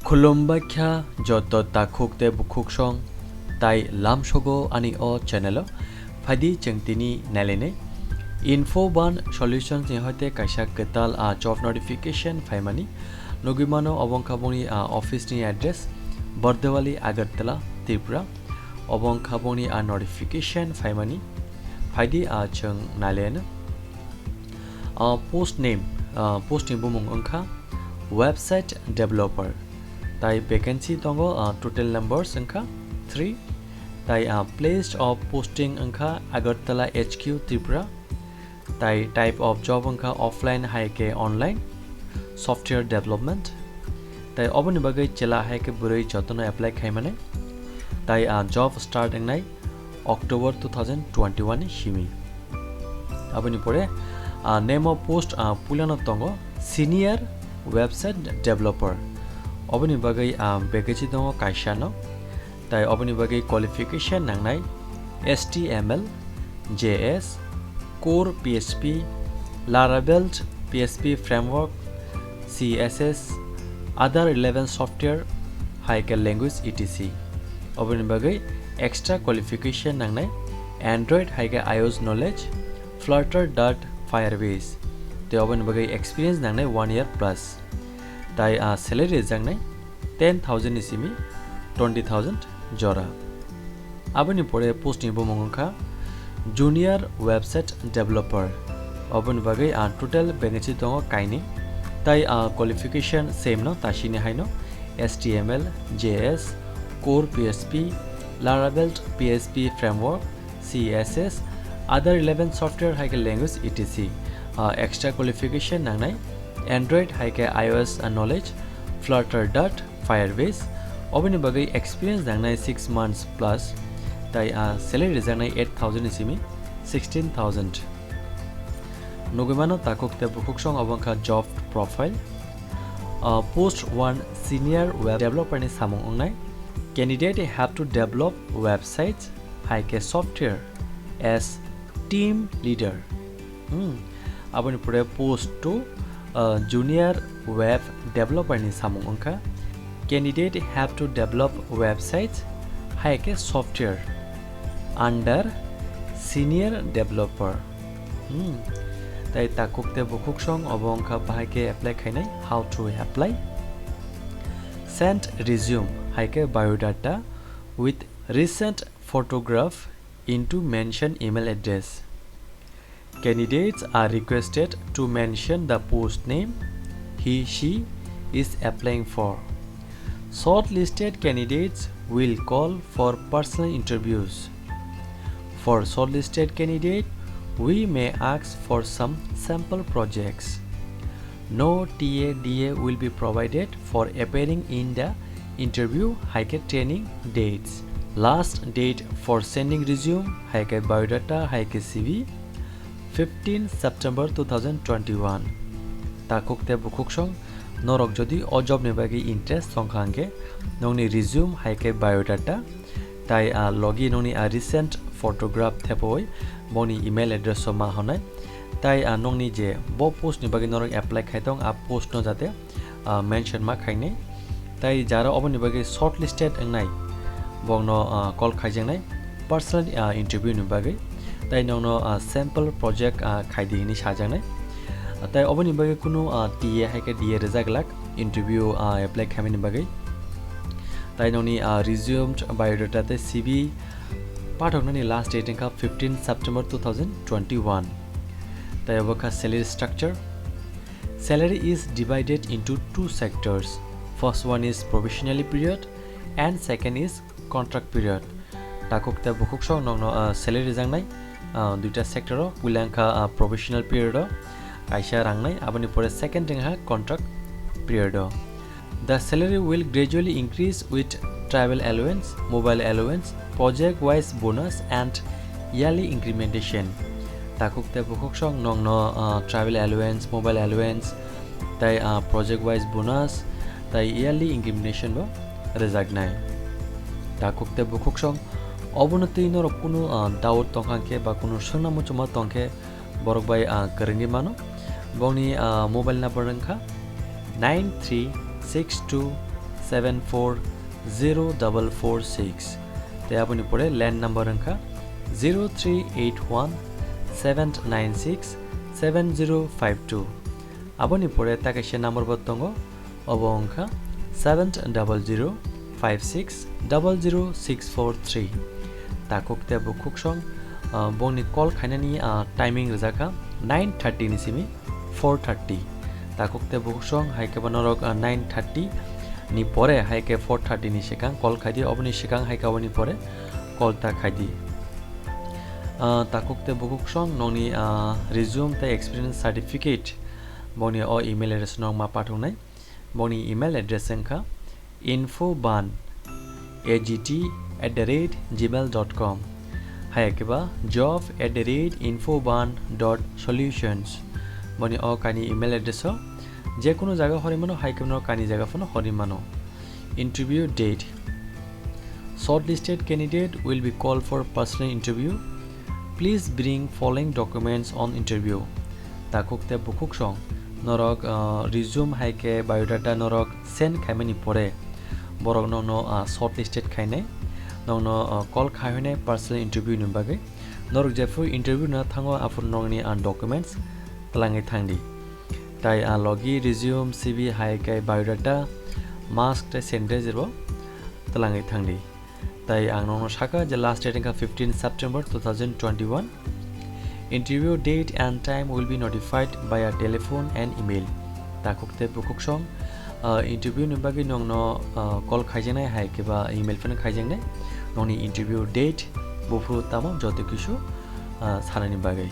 Khwlwmkha Joto takhwk bwkhwk tai lamsogo ani o channel phadi chengtini nalene Infobhan solutions ni hoite kaisa ketal job notification faimani nogimano obongkhaboni office ni address Bordewali Agartala Tripura obongkhaboni notification faimani phadi cheng nalene post name posting bumung angkha website developer tai vacancy tongo total numbers angkha 3 tai placed of posting angkha Agartala HQ Tripura tai type of job angkha offline haike online software development tai oboni bagai chela haike burai jotono apply khaimane tai job start angnai October 2021 himi aboni pore name of post pulano tongo senior website developer oboni bagai vacancy tongo kaisano tai oboni bagai qualification nangnai HTML JS core PHP Laravel PHP framework CSS other relevant software higher language etc oboni bagai extra qualification nangnai Android higher iOS knowledge Flutter.Firebase te oboni bagai experience nangnai 1 year plus tai salary jangnai 10,000 isimi 20,000 jora aboni pore posting bomongkha junior website developer oboni bagai total vacancy tongo kaini tai qualification same no tashini haino HTML JS core PHP Laravel PHP framework CSS other relevant software higher language etc extra qualification nangnai Android higher iOS knowledge Flutter.Firebase oboni bagai experience nangnai 6 months plus tai salary jangnai 8,000 isimi 16,000 nogimano takhwk bwkhwk obongkha job profile post 1 senior web developer ni samung ongnai candidate have to develop websites higher software as team leader aboni pore post to junior web developer ni samung ongkha candidate have to develop websites higher software under senior developer tai takhwk bwkhwk obongkha bahake apply khainai how to apply send resume higher biodata with recent photograph into mentioned email address candidates are requested to mention the post name he/she is applying for shortlisted candidates will call for personal interviews for shortlisted candidate we may ask for some sample projects no TA/DA will be provided for appearing in the interview higher training dates last date for sending resume higher biodata higher CV 15 September 2021 takhwk bwkhwk norok jodi o job ni bagi interest songkhange nongni resume higher biodata tai logi nongni recent photograph thepoi boni email address ma honai tai nongni je bo post ni bagi norok apply khaitong post no jate mention ma khaine tai jara oboni bagi shortlisted angnai bongno call khaijengnai personal interview ni bagi tai nongno sample project khaidi ni sajangnai tai oboni bagi kuno TA hake DA rejak lak interview apply khamini bagi tai nongni resumed biodata te CV pathoknani last date ka 15 September 2021 tai obokha salary structure salary is divided into two sectors first one is probationary period and second is contract period takhwk bwkhwk nongno salary jangnai duita sector o Khwlwmkha probational period o kaisa rangnai aboni pore second ringha contract period o the salary will gradually increase with travel allowance mobile allowance project wise bonus and yearly incrementation takhwk bwkhwk nongno travel allowance mobile allowance tai project wise bonus tai yearly incrementation bo rejagnai takhwk bwkhwk obonoti norok kuno doubt tongkhanke ba kuno sengna muchuma tongke borok bai karengi mano bongni mobile number rangkha 9362 74046 তে আপনি পরে land number অংখা 03817967052 আপনি পরে তাকে সে number বর্তঙ্গ অব অংখা 7005600643 তাকুকতে বুকুক সং বংনি কল খাইনানি টাইমিং রেজাকা 9:30 নিসিমি 4:30 তাকুকতে বুকুক সং হাইকে বনরক 9:30 ni pore haike 4:30 ni sekang call khai di oboni sekang haike oboni pore call ta khai di takukte bukuk song noni resume ta experience certificate boni o email address nong ma pathonai boni email address engkha infobhan@gmail.com haike ba job@infobhan.solutions boni o kani email address ho যে কোনো জায়গা হরিমানো হাইকেমনো কানি জায়গা phone হরিমানো interview date shortlisted candidate will be called for personal interview please bring following documents on interview takukte bukuk song norok resume haike biodata norok send khaimani pore borok no shortlisted khaine no call khaine personal interview numbage norok jefu interview na thango afun nongni documents tlangai thangdi তাই লগি resume CV হাইকাই biodata mask তে সেন্ডে zero তলাঙ্গি থাংদি তাই আং নং শাখা যে last date এঙ্কা 15 September 2021 interview date and time will be notified by telephone and email তাকুকতে বুকুক সং ইন্টারভিউ নিবাগি নং কল খাইজেনাই হাইকে বা ইমেল ফোন খাইজেংনে নংনি ইন্টারভিউ ডেট বুফু তাম যত কিছু সানানি বাগै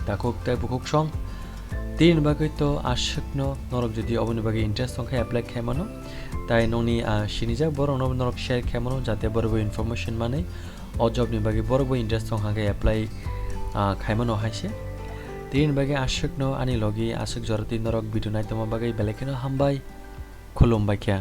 তাকুকতে বুকুক সং তিন বাকি তো আশকনো নরক যদি অবনি বাকি ইন্টারেস্ট সংখ্যা অ্যাপ্লাই খেমানো তাই ননি সিনিজা বড় নরক শেয়ার খেমানো যাতে বড় বড় ইনফরমেশন মানে অজবনি বাকি বড় বড় ইন্টারেস্ট সংখ্যাকে অ্যাপ্লাই খাইমানো হাইছে তিন বাকি আশকনো আনি লগি আশক জরতি নরক ভিডিও নাই তোমা বাকি বেলেকেনো হামবাই খুলুমবাইখ্যা